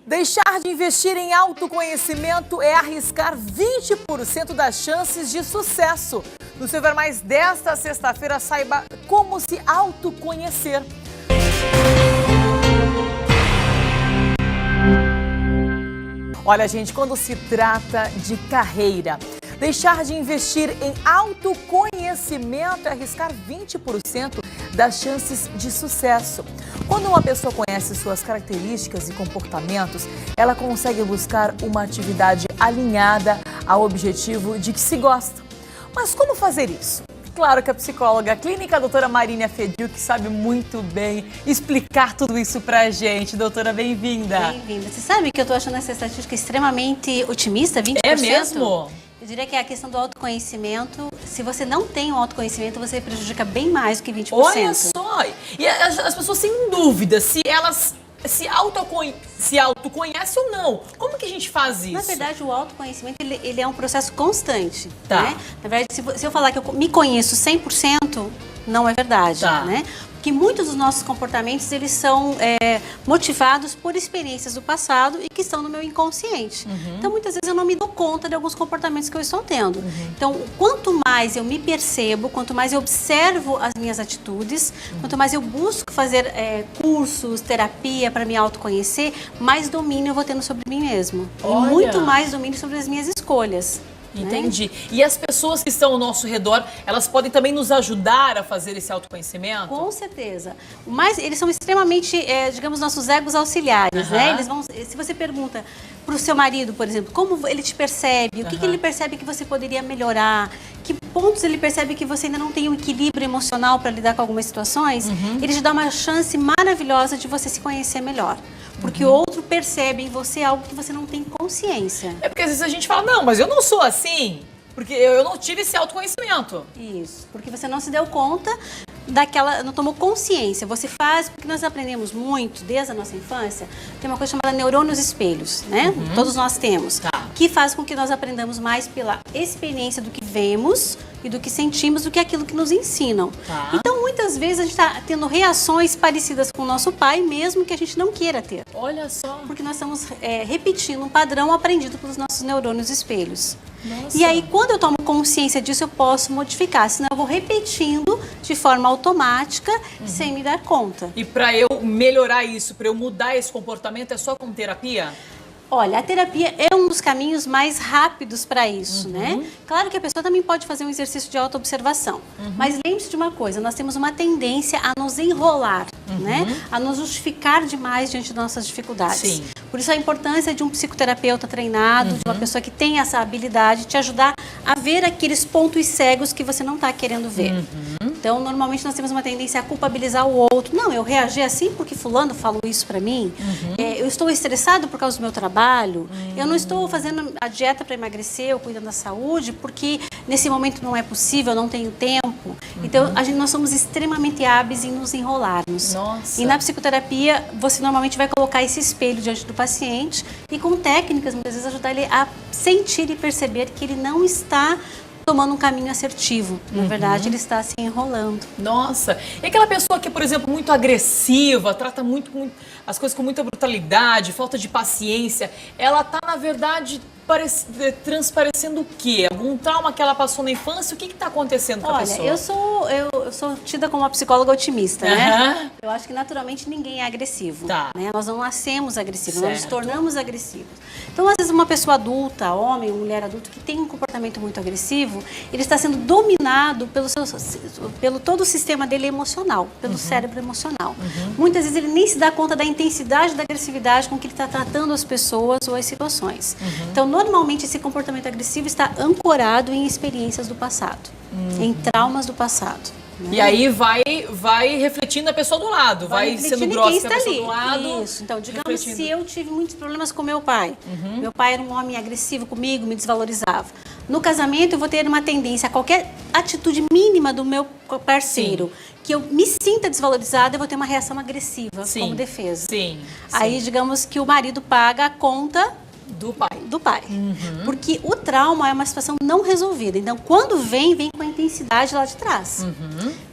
Deixar de investir em autoconhecimento é arriscar 20% das chances de sucesso. No Seu Ver Mais desta sexta-feira, saiba como se autoconhecer. Olha, gente, quando se trata de carreira, deixar de investir em autoconhecimento é arriscar 20% das chances de sucesso. Quando uma pessoa conhece suas características e comportamentos, ela consegue buscar uma atividade alinhada ao objetivo de que se gosta. Mas como fazer isso? Claro que a psicóloga clínica, a doutora Marília Fedil, que sabe muito bem explicar tudo isso pra gente. Doutora, bem-vinda. Bem-vinda. Você sabe que eu tô achando essa estatística extremamente otimista, 20%? É mesmo? Eu diria que é a questão do autoconhecimento. Se você não tem o autoconhecimento, você prejudica bem mais do que 20%. Olha só! E as pessoas têm dúvida se elas se autoconhecem ou não. Como que a gente faz isso? Na verdade, o autoconhecimento ele é um processo constante. Tá. Né? Na verdade, se eu falar que eu me conheço 100%, não é verdade. Tá. Né? Porque muitos dos nossos comportamentos eles são motivados por experiências do passado e que estão no meu inconsciente. Então, muitas vezes eu não me dou conta de alguns comportamentos que eu estou tendo. Então, quanto mais eu me percebo, quanto mais eu observo as minhas atitudes, quanto mais eu busco fazer cursos, terapia para me autoconhecer, mais domínio eu vou tendo sobre mim mesmo. Olha. E muito mais domínio sobre as minhas escolhas. Entendi. E as pessoas que estão ao nosso redor, elas podem também nos ajudar a fazer esse autoconhecimento? Com certeza. Mas eles são extremamente, digamos, nossos egos auxiliares, né? Eles vão, se você pergunta para o seu marido, por exemplo, como ele te percebe, o que ele percebe que você poderia melhorar, que pontos ele percebe que você ainda não tem um equilíbrio emocional para lidar com algumas situações, ele te dá uma chance maravilhosa de você se conhecer melhor. Porque o outro percebe em você algo que você não tem consciência. É porque às vezes a gente fala, não, mas eu não sou assim, porque eu não tive esse autoconhecimento. Isso, porque você não se deu conta daquela, não tomou consciência. Você faz, porque nós aprendemos muito desde a nossa infância, tem uma coisa chamada neurônios espelhos, né? Todos nós temos. Tá. Que faz com que nós aprendamos mais pela experiência do que vemos e do que sentimos, do que aquilo que nos ensinam. Tá. Então, muitas vezes a gente está tendo reações parecidas com o nosso pai, mesmo que a gente não queira ter. Olha só. Porque nós estamos repetindo um padrão aprendido pelos nossos neurônios espelhos. Nossa. E aí, quando eu tomo consciência disso, eu posso modificar. Senão eu vou repetindo de forma automática, sem me dar conta. E para eu melhorar isso, para eu mudar esse comportamento, é só com terapia? Olha, a terapia é um dos caminhos mais rápidos para isso, né? Claro que a pessoa também pode fazer um exercício de autoobservação. Mas lembre-se de uma coisa, nós temos uma tendência a nos enrolar, né? A nos justificar demais diante das nossas dificuldades. Sim. Por isso a importância de um psicoterapeuta treinado, de uma pessoa que tem essa habilidade, te ajudar a ver aqueles pontos cegos que você não está querendo ver. Então, normalmente nós temos uma tendência a culpabilizar o outro. Não, eu reagi assim porque fulano falou isso para mim. Eu estou estressado por causa do meu trabalho. Eu não estou fazendo a dieta para emagrecer ou cuidando da saúde porque nesse momento não é possível, eu não tenho tempo. Então, nós somos extremamente hábeis em nos enrolarmos. Nossa. E na psicoterapia, você normalmente vai colocar esse espelho diante do paciente e com técnicas, muitas vezes, ajudar ele a sentir e perceber que ele não está tomando um caminho assertivo. Na verdade, ele está se enrolando. Nossa. E aquela pessoa que é, por exemplo, muito agressiva, trata muito as coisas com muita brutalidade, falta de paciência, ela tá, na verdade, transparecendo o quê? Algum trauma que ela passou na infância? O que está acontecendo com a pessoa? Olha, eu sou tida como uma psicóloga otimista, né? Eu acho que naturalmente ninguém é agressivo. Tá. Né? Nós não nascemos agressivos, Certo. nós nos tornamos agressivos. Então, às vezes, uma pessoa adulta, homem ou mulher adulta, que tem um comportamento muito agressivo, ele está sendo dominado pelo todo o sistema dele emocional, pelo cérebro emocional. Muitas vezes ele nem se dá conta da intensidade da agressividade com que ele está tratando as pessoas ou as situações. Então, normalmente, esse comportamento agressivo está ancorado em experiências do passado, em traumas do passado. Né? E aí vai refletindo a pessoa do lado, vai sendo grossa com a pessoa do lado. Isso. Então, digamos, se eu tive muitos problemas com meu pai. Meu pai era um homem agressivo comigo, me desvalorizava. No casamento, eu vou ter uma tendência a qualquer atitude mínima do meu parceiro, que eu me sinta desvalorizada, eu vou ter uma reação agressiva como defesa. Aí, digamos que o marido paga a conta do pai. Porque o trauma é uma situação não resolvida. Então, quando vem com a intensidade lá de trás.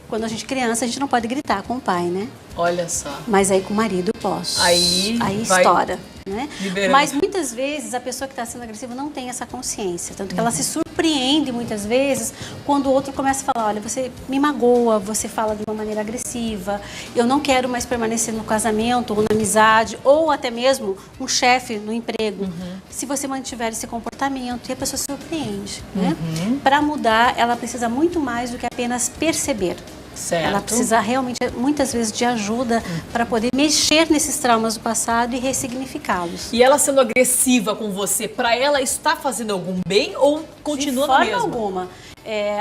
Quando a gente é criança, a gente não pode gritar com o pai, né? Olha só. Mas aí com o marido eu posso. Aí estoura. Né? né? Liberando. Mas muitas vezes a pessoa que está sendo agressiva não tem essa consciência, tanto que ela se surpreende muitas vezes quando o outro começa a falar, olha, você me magoa, você fala de uma maneira agressiva, eu não quero mais permanecer no casamento ou na amizade, ou até mesmo um chefe no emprego, se você mantiver esse comportamento, e a pessoa se surpreende, né? Para mudar, ela precisa muito mais do que apenas perceber. Certo. Ela precisa realmente, muitas vezes, de ajuda para poder mexer nesses traumas do passado e ressignificá-los. E ela sendo agressiva com você, para ela está fazendo algum bem ou continua na mesma? De forma alguma.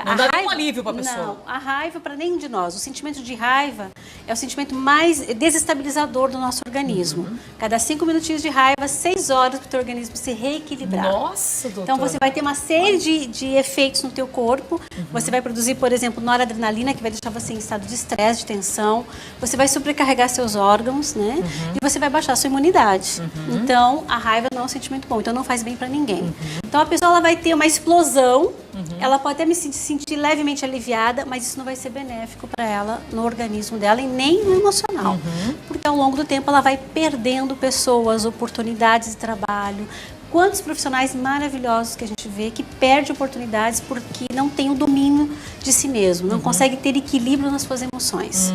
Não dá nenhum alívio para a pessoa. Não, a raiva para nenhum de nós. O sentimento de raiva é o sentimento mais desestabilizador do nosso organismo. Cada 5 minutinhos de raiva, 6 horas para o teu organismo se reequilibrar. Nossa, doutora. Então você vai ter uma série de efeitos no teu corpo. Você vai produzir, por exemplo, noradrenalina, que vai deixar você em estado de estresse, de tensão. Você vai sobrecarregar seus órgãos, né? E você vai baixar a sua imunidade. Então, a raiva não é um sentimento bom. Então, não faz bem para ninguém. Então, a pessoa ela vai ter uma explosão. Ela pode até se sentir levemente aliviada, mas isso não vai ser benéfico para ela, no organismo dela e nem no emocional. Porque ao longo do tempo ela vai perdendo pessoas, oportunidades de trabalho. Quantos profissionais maravilhosos que a gente vê que perde oportunidades porque não tem o domínio de si mesmo, não consegue ter equilíbrio nas suas emoções.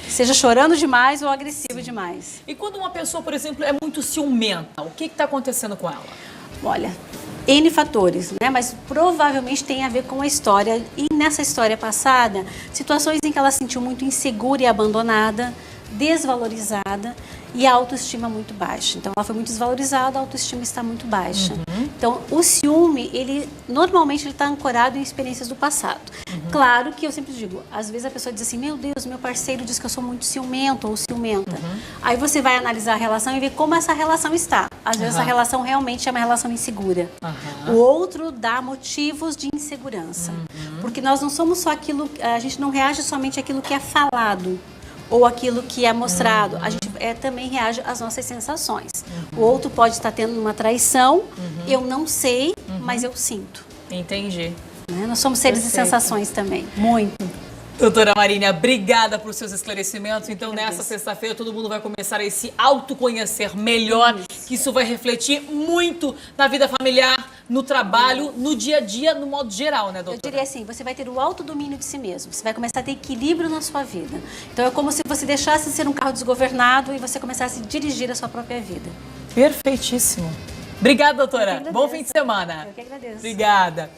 Seja chorando demais ou agressivo demais. E quando uma pessoa, por exemplo, é muito ciumenta, o que está acontecendo com ela? Olha, N fatores, né? Mas provavelmente tem a ver com a história. E nessa história passada, situações em que ela se sentiu muito insegura e abandonada, desvalorizada e a autoestima muito baixa. Então, ela foi muito desvalorizada, a autoestima está muito baixa. Então, o ciúme, ele normalmente está ancorado em experiências do passado. Claro que eu sempre digo, às vezes a pessoa diz assim, meu Deus, meu parceiro diz que eu sou muito ciumento ou ciumenta. Aí você vai analisar a relação e ver como essa relação está. Às vezes a relação realmente é uma relação insegura. O outro dá motivos de insegurança. Porque nós não somos só aquilo, a gente não reage somente àquilo que é falado ou aquilo que é mostrado, a gente também reage às nossas sensações. O outro pode estar tendo uma traição, eu não sei, mas eu sinto. Entendi. Né? Nós somos seres de sensações também, muito. Doutora Marília, obrigada por seus esclarecimentos. Então, nessa sexta-feira, todo mundo vai começar a se autoconhecer melhor, que isso vai refletir muito na vida familiar, no trabalho, no dia a dia, no modo geral, né, doutora? Eu diria assim, você vai ter o autodomínio de si mesmo, você vai começar a ter equilíbrio na sua vida. Então, é como se você deixasse de ser um carro desgovernado e você começasse a dirigir a sua própria vida. Perfeitíssimo. Obrigada, doutora. Bom fim de semana. Eu que agradeço. Obrigada.